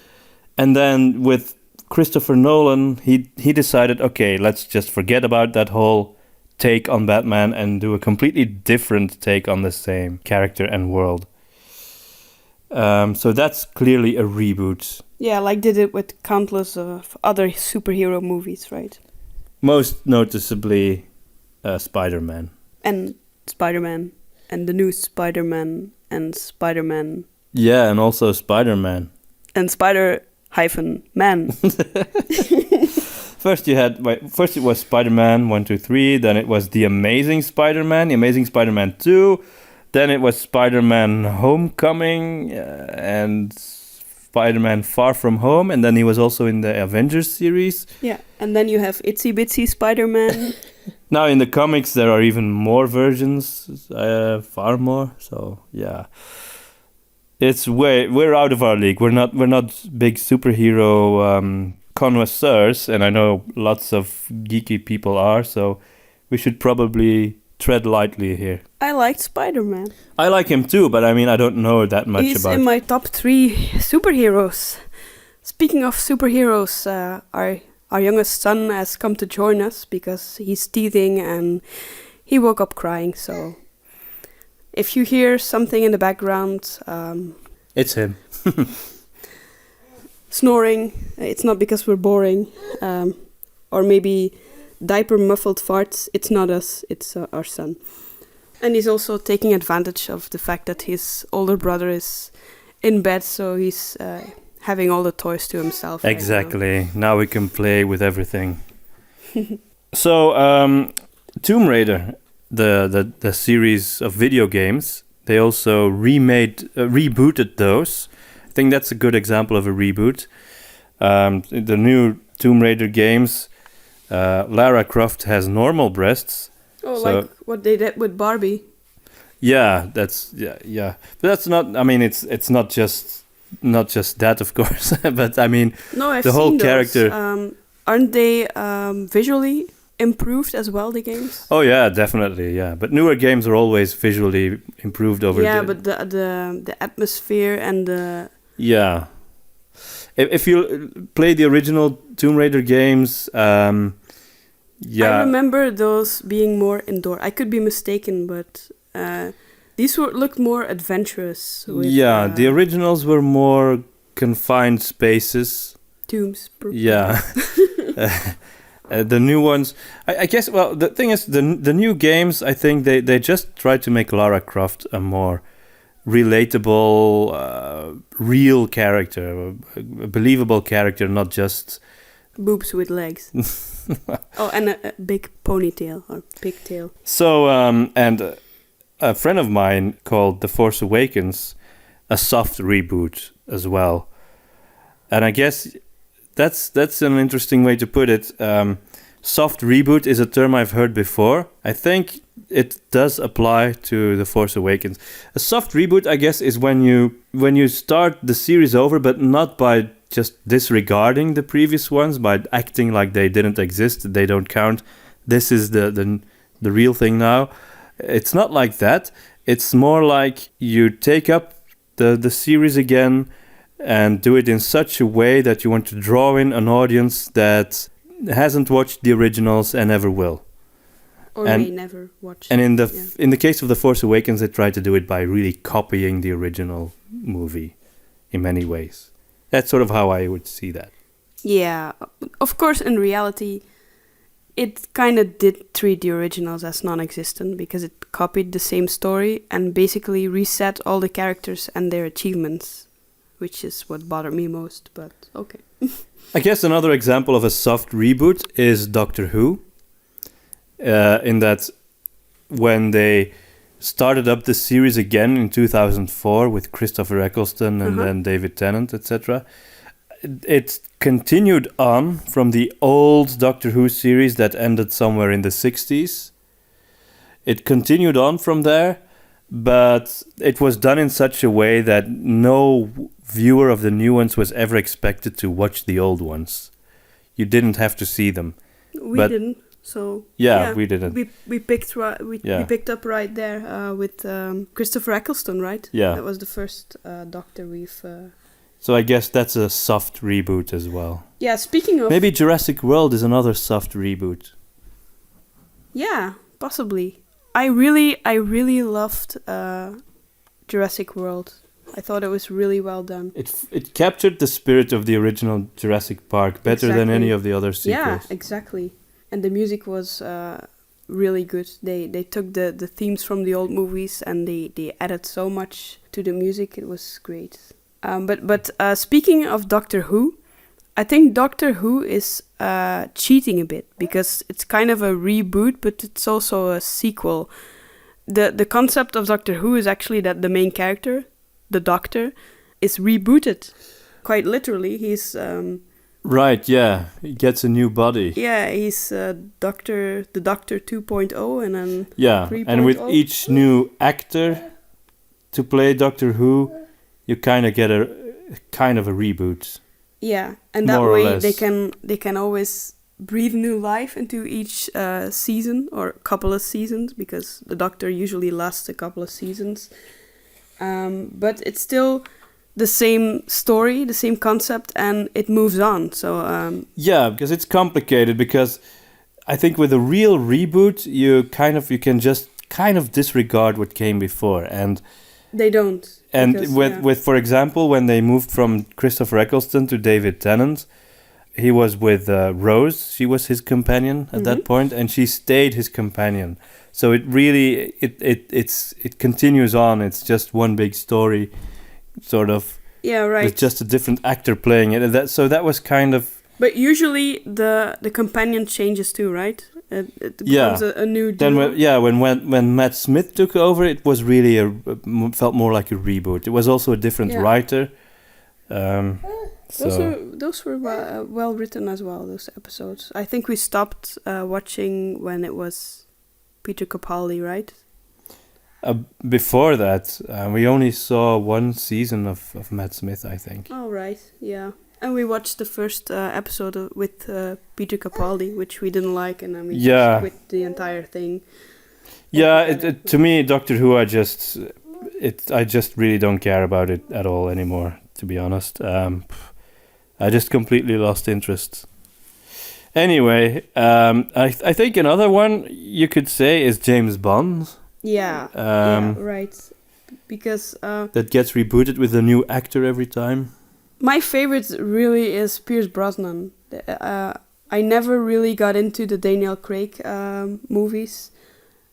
And then with Christopher Nolan, he decided, okay, let's just forget about that whole take on Batman and do a completely different take on the same character and world. So that's clearly a reboot. Yeah, like they did with countless of other superhero movies, right? Most noticeably Spider-Man. And Spider-Man. And the new Spider-Man. And Spider-Man. Yeah, and also Spider-Man. And Spider-Man. First it was Spider-Man 1, 2, 3, then it was The Amazing Spider-Man, The Amazing Spider-Man 2, then it was Spider-Man Homecoming and Spider-Man Far From Home, and then he was also in the Avengers series. Yeah, and then you have Itsy Bitsy Spider-Man. Now in the comics there are even more versions, far more, so yeah. We're out of our league. We're not big superhero connoisseurs, and I know lots of geeky people are, so we should probably tread lightly here. I liked Spider-Man. I like him too, but I mean, I don't know that much He's about... in my top 3 superheroes. Speaking of superheroes, our youngest son has come to join us because he's teething and he woke up crying, so if you hear something in the background... it's him. Snoring, it's not because we're boring, or maybe diaper muffled farts, it's not us, it's our son. And he's also taking advantage of the fact that his older brother is in bed, so he's having all the toys to himself. Exactly, right now we can play with everything. So, Tomb Raider, the series of video games, they also rebooted those. I think that's a good example of a reboot. The new Tomb Raider games, Lara Croft has normal breasts. Oh, so, like what they did with Barbie. Yeah, yeah. But that's not. I mean, it's not just that, of course. But I mean, no, I've the whole seen character. Those. Aren't they visually improved as well? The games. Oh yeah, definitely. Yeah, but newer games are always visually improved over. Yeah, but the atmosphere and the. Yeah, if you play the original Tomb Raider games, yeah. I remember those being more indoor. I could be mistaken, but these looked more adventurous. With, the originals were more confined spaces. Tombs. Yeah. The new ones, I guess. Well, the thing is, the new games, I think they just try to make Lara Croft a more relatable, real character, a believable character, not just boobs with legs. Oh, and a big ponytail or pigtail. So, and a friend of mine called The Force Awakens a soft reboot as well. And I guess that's an interesting way to put it. Soft reboot is a term I've heard before. I think it does apply to The Force Awakens. A soft reboot, I guess, is when you start the series over, but not by just disregarding the previous ones, by acting like they didn't exist, they don't count. This is the real thing now. It's not like that. It's more like you take up the series again and do it in such a way that you want to draw in an audience that hasn't watched the originals and never will. Or may never watch. And in the case of The Force Awakens, they tried to do it by really copying the original movie in many ways. That's sort of how I would see that. Yeah, of course, in reality, it kind of did treat the originals as non-existent because it copied the same story and basically reset all the characters and their achievements, which is what bothered me most, but okay. I guess another example of a soft reboot is Doctor Who, in that when they started up the series again in 2004 with Christopher Eccleston and then David Tennant, etc., it continued on from the old Doctor Who series that ended somewhere in the 60s. It continued on from there, but it was done in such a way that no viewer of the new ones was ever expected to watch the old ones. You didn't have to see them. We didn't. So we didn't. We picked up right there with Christopher Eccleston, right? Yeah, that was the first Doctor we've. So I guess that's a soft reboot as well. Yeah, speaking of... Maybe Jurassic World is another soft reboot. Yeah, possibly. I really loved Jurassic World. I thought it was really well done. It captured the spirit of the original Jurassic Park better than any of the other sequels. Yeah, exactly. And the music was really good. They took the themes from the old movies and they added so much to the music. It was great. But speaking of Doctor Who, I think Doctor Who is cheating a bit because it's kind of a reboot, but it's also a sequel. The concept of Doctor Who is actually that the main character, the Doctor, is rebooted. Quite literally, he's... Right, yeah. He gets a new body. Yeah, he's the Doctor 2.0 and then 3.0. And with each new actor to play Doctor Who, you kind of get a reboot. Yeah, and that way they can always breathe new life into each season or couple of seasons because the Doctor usually lasts a couple of seasons. But it's still the same story, the same concept, and it moves on. So because it's complicated. Because I think with a real reboot, you can just kind of disregard what came before, and they don't. And with for example, when they moved from Christopher Eccleston to David Tennant, he was with Rose. She was his companion at that point, and she stayed his companion. So it really it continues on. It's just one big story, sort of. Yeah, right. With just a different actor playing it. That was kind of. But usually the companion changes too, right? It becomes a new duo. Then when Matt Smith took over, it was really felt more like a reboot. It was also a different writer. Those were well written as well. Those episodes. I think we stopped watching when it was Peter Capaldi, right? Before that, we only saw one season of Matt Smith, I think. Oh right, yeah. And we watched the first episode with Peter Capaldi, which we didn't like, and then we just quit the entire thing. Yeah, to me, Doctor Who, I just really don't care about it at all anymore. To be honest, I just completely lost interest. Anyway, I think another one you could say is James Bond. Yeah, right. Because that gets rebooted with a new actor every time. My favorite really is Pierce Brosnan. I never really got into the Daniel Craig movies.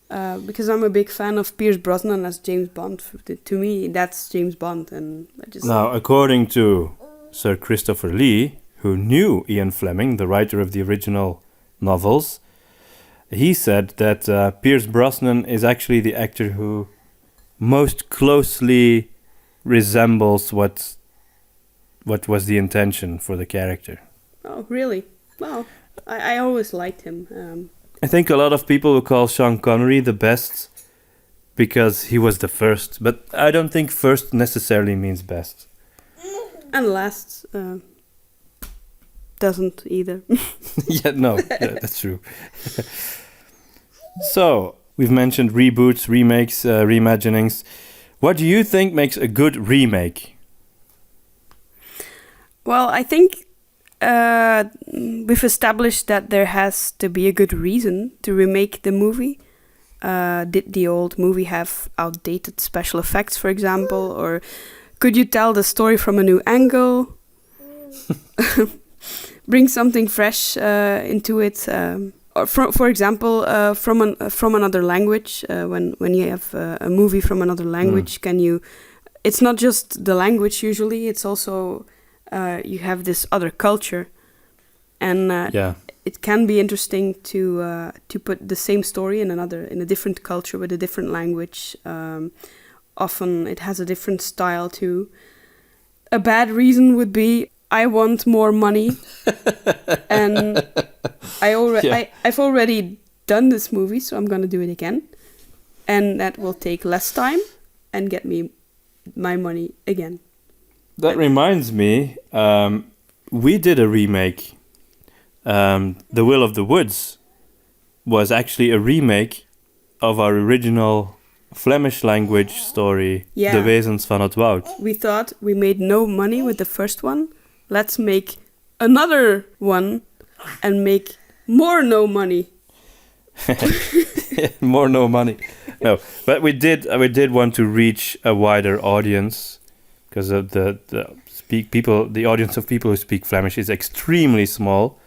because I'm a big fan of Pierce Brosnan as James Bond. To me, that's James Bond, and I just Now, according to Sir Christopher Lee, who knew Ian Fleming, the writer of the original novels, he said that Pierce Brosnan is actually the actor who most closely resembles what was the intention for the character. Oh, really? Well, I always liked him. I think a lot of people will call Sean Connery the best because he was the first, but I don't think first necessarily means best. And last doesn't either. That's true. So, we've mentioned reboots, remakes, reimaginings. What do you think makes a good remake? Well, I think we've established that there has to be a good reason to remake the movie. Did the old movie have outdated special effects, for example? Or could you tell the story from a new angle? Bring something fresh into it. Or for example, from another language. When you have a movie from another language, can you... It's not just the language usually, it's also... you have this other culture. And it can be interesting to put the same story in a different culture with a different language. Often it has a different style too. A bad reason would be I want more money, and I've already done this movie, so I'm gonna do it again, and that will take less time and get me my money again. That reminds me, we did a remake. The Will of the Woods was actually a remake of our original Flemish language story, De Wezens van het Woud. We thought we made no money with the first one. Let's make another one and make more no money. More no money. No, but we did want to reach a wider audience because the audience of people who speak Flemish is extremely small.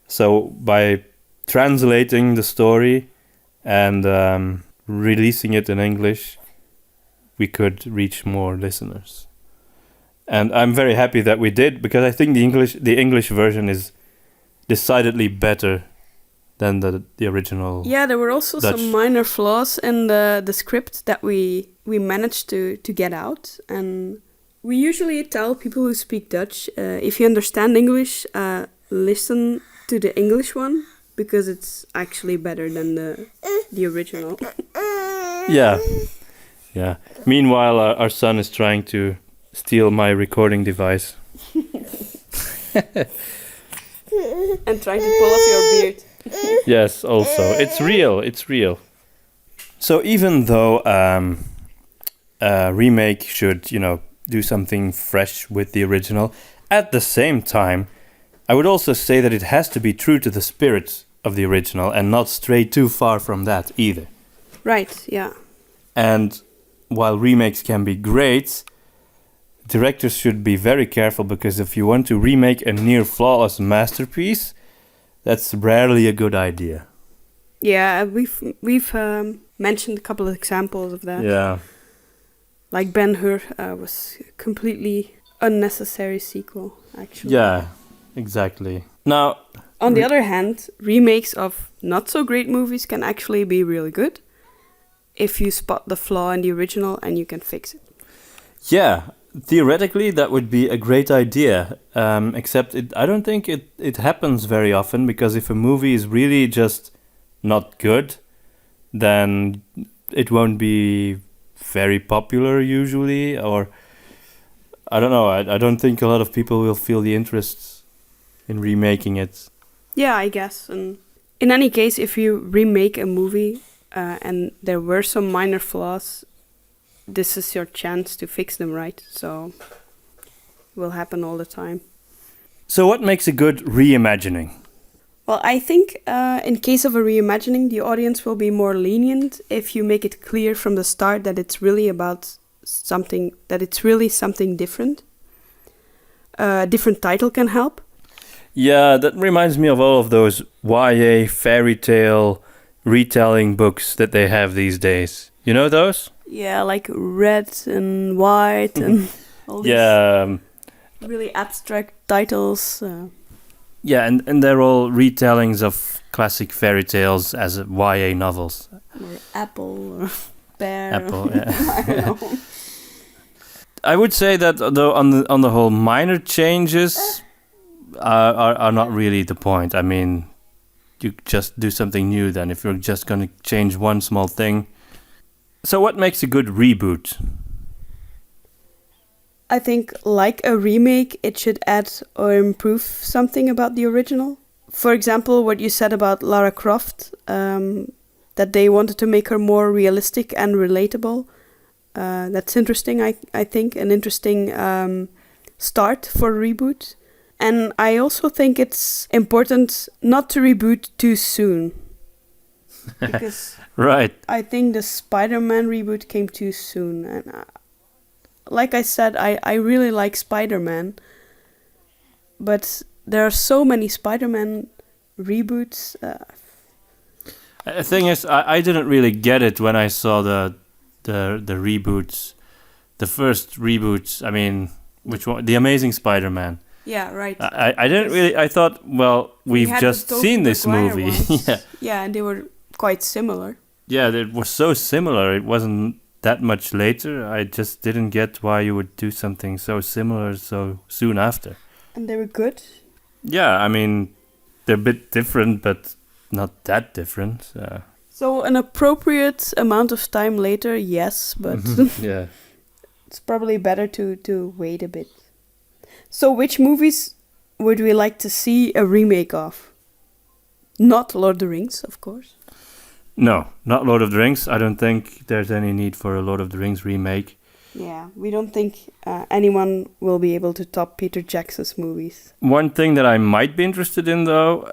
So by translating the story and releasing it in English, we could reach more listeners. And I'm very happy that we did, because I think the English version is decidedly better than the original. Yeah, there were also Dutch. some minor flaws in the script that we managed to get out. And we usually tell people who speak Dutch, if you understand English, listen to the English one, because it's actually better than the original. Yeah. Meanwhile, our son is trying to steal my recording device. And trying to pull off your beard. Yes, also. It's real. So even though a remake should, do something fresh with the original, at the same time, I would also say that it has to be true to the spirit of the original and not stray too far from that either. Right, yeah. And while remakes can be great, directors should be very careful, because if you want to remake a near flawless masterpiece, that's rarely a good idea. Yeah, we've mentioned a couple of examples of that. Yeah. Like Ben-Hur was a completely unnecessary sequel, actually. Yeah, exactly. Now, on the other hand, remakes of not so great movies can actually be really good if you spot the flaw in the original and you can fix it. Yeah, theoretically that would be a great idea, except I don't think it happens very often, because if a movie is really just not good, then it won't be very popular usually, or I don't know, I don't think a lot of people will feel the interest in remaking it. Yeah, I guess. And in any case, if you remake a movie and there were some minor flaws, this is your chance to fix them, right? So it will happen all the time. So what makes a good reimagining? Well, I think in case of a reimagining, the audience will be more lenient if you make it clear from the start that it's really about something, that it's really something different. A different title can help. Yeah, that reminds me of all of those YA fairy tale retelling books that they have these days. You know those? Yeah, like red and white and all these Yeah, really abstract titles. yeah, and they're all retellings of classic fairy tales as YA novels. Or apple or bear. Apple, yeah. I don't know. I would say that though on the whole, minor changes are not really the point. I mean, you just do something new then if you're just going to change one small thing. So what makes a good reboot? I think, like a remake, it should add or improve something about the original. For example, what you said about Lara Croft, that they wanted to make her more realistic and relatable. That's interesting, I think, an interesting start for Reboot. And I also think it's important not to reboot too soon. Because Right. I think the Spider-Man reboot came too soon. And like I said, I really like Spider-Man. But there are so many Spider-Man reboots. The thing is, I didn't really get it when I saw the reboots, the first reboots. I mean, which one? The Amazing Spider-Man. Yeah, right. I didn't really. I thought, well, we've had just the Tobey seen this Maguire movie. ones. Yeah, Yeah, and they were quite similar. yeah, it was so similar. It wasn't that much later. I just didn't get why you would do something so similar so soon after. And they were good. Yeah, I mean, they're a bit different, but not that different. So an appropriate amount of time later, yes, but Yeah. it's probably better to wait a bit. So which movies would we like to see a remake of? Not Lord of the Rings, of course. No, not Lord of the Rings. I don't think there's any need for a Lord of the Rings remake. Yeah, we don't think anyone will be able to top Peter Jackson's movies. One thing that I might be interested in, though,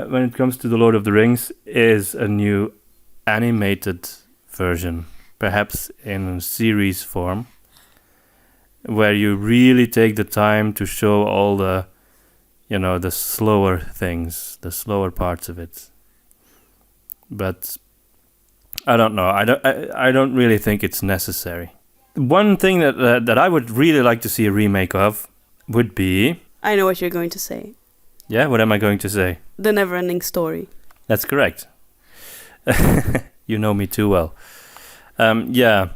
when it comes to the Lord of the Rings, is a new animated version, perhaps in series form, where you really take the time to show all the, the slower things, the slower parts of it. But I don't know. I don't really think it's necessary. One thing that I would really like to see a remake of would be... I know what you're going to say. Yeah, what am I going to say? The Neverending Story. That's correct. You know me too well. Yeah,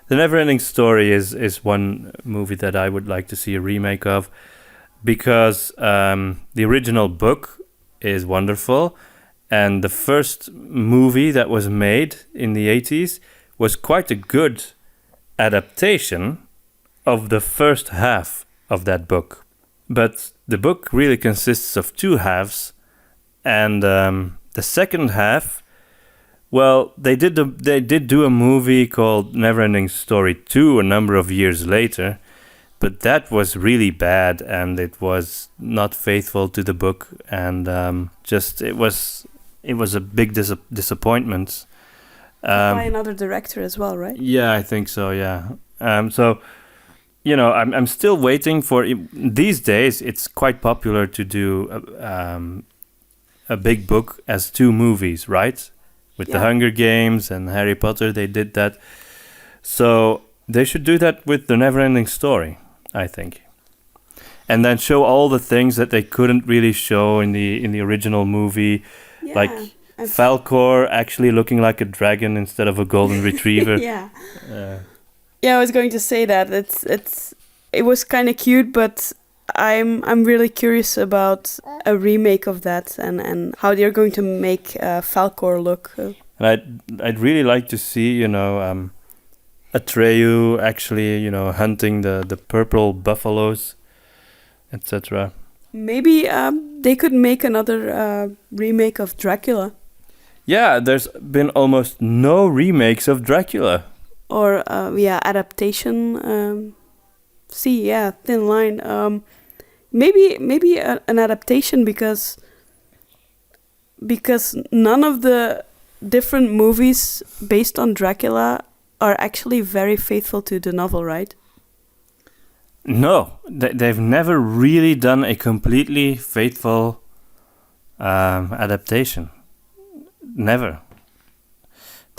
The Neverending Story is one movie that I would like to see a remake of, because the original book is wonderful, and the first movie that was made in the 80s was quite a good adaptation of the first half of that book. But the book really consists of two halves, and the second half, well, they did do a movie called Neverending Story 2 a number of years later, but that was really bad, and it was not faithful to the book, and it was a big disappointment. By another director as well, right? Yeah, I think so. Yeah. So, I'm still waiting for. These days, it's quite popular to do a big book as two movies, right? With the Hunger Games and Harry Potter, they did that. So they should do that with the Neverending Story, I think, and then show all the things that they couldn't really show in the original movie, like Falkor actually looking like a dragon instead of a golden retriever. Yeah. Yeah, I was going to say that it was kind of cute, but I'm really curious about a remake of that and how they're going to make Falkor look. And I'd really like to see Atreyu actually hunting the purple buffaloes, etc. Maybe they could make another remake of Dracula. Yeah, there's been almost no remakes of Dracula. Or, adaptation. Thin line. Maybe an adaptation because none of the different movies based on Dracula are actually very faithful to the novel, right? No, they've never really done a completely faithful adaptation. Never.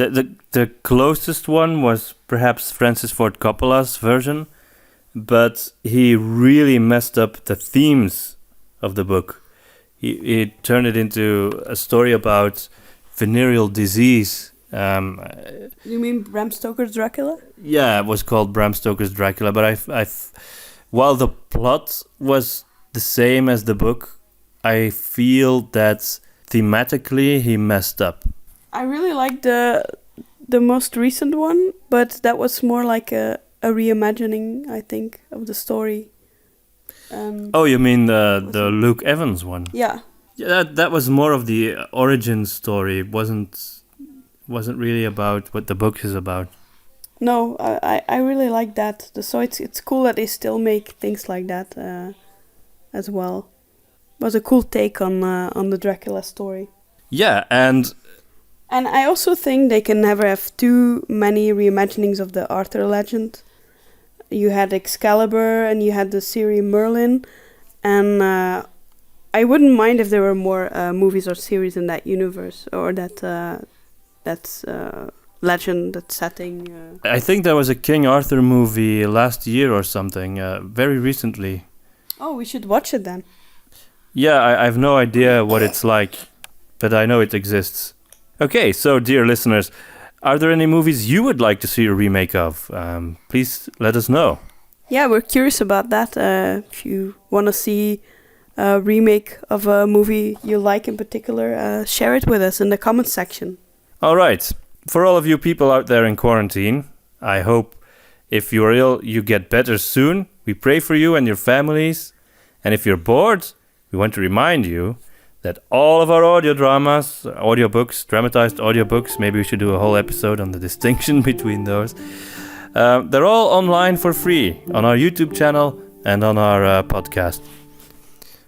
The closest one was perhaps Francis Ford Coppola's version, but he really messed up the themes of the book. He turned it into a story about venereal disease. You mean Bram Stoker's Dracula? Yeah, it was called Bram Stoker's Dracula, but while the plot was the same as the book, I feel that thematically he messed up. I really liked the most recent one, but that was more like a reimagining, I think, of the story. Oh, you mean the Luke Evans one? Yeah. Yeah, that was more of the origin story. It wasn't really about what the book is about. No, I really like that. So it's cool that they still make things like that as well. It was a cool take on the Dracula story. Yeah, and I also think they can never have too many reimaginings of the Arthur legend. You had Excalibur and you had the series Merlin, and I wouldn't mind if there were more movies or series in that universe or that legend, that setting. I think there was a King Arthur movie last year or something, very recently. Oh, we should watch it then. Yeah, I have no idea what it's like, but I know it exists. Okay, so dear listeners, are there any movies you would like to see a remake of? Please let us know. Yeah, we're curious about that. If you want to see a remake of a movie you like in particular, share it with us in the comments section. All right. For all of you people out there in quarantine, I hope if you're ill, you get better soon. We pray for you and your families. And if you're bored, we want to remind you that all of our audio dramas, audiobooks, dramatized audiobooks, maybe we should do a whole episode on the distinction between those. They're all online for free on our YouTube channel and on our podcast.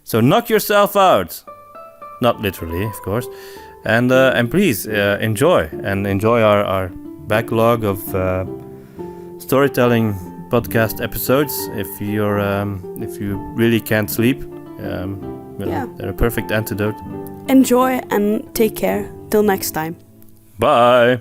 So knock yourself out. Not literally, of course. And please enjoy our backlog of storytelling podcast episodes. If you really can't sleep, they're a perfect antidote. Enjoy and take care. Till next time. Bye.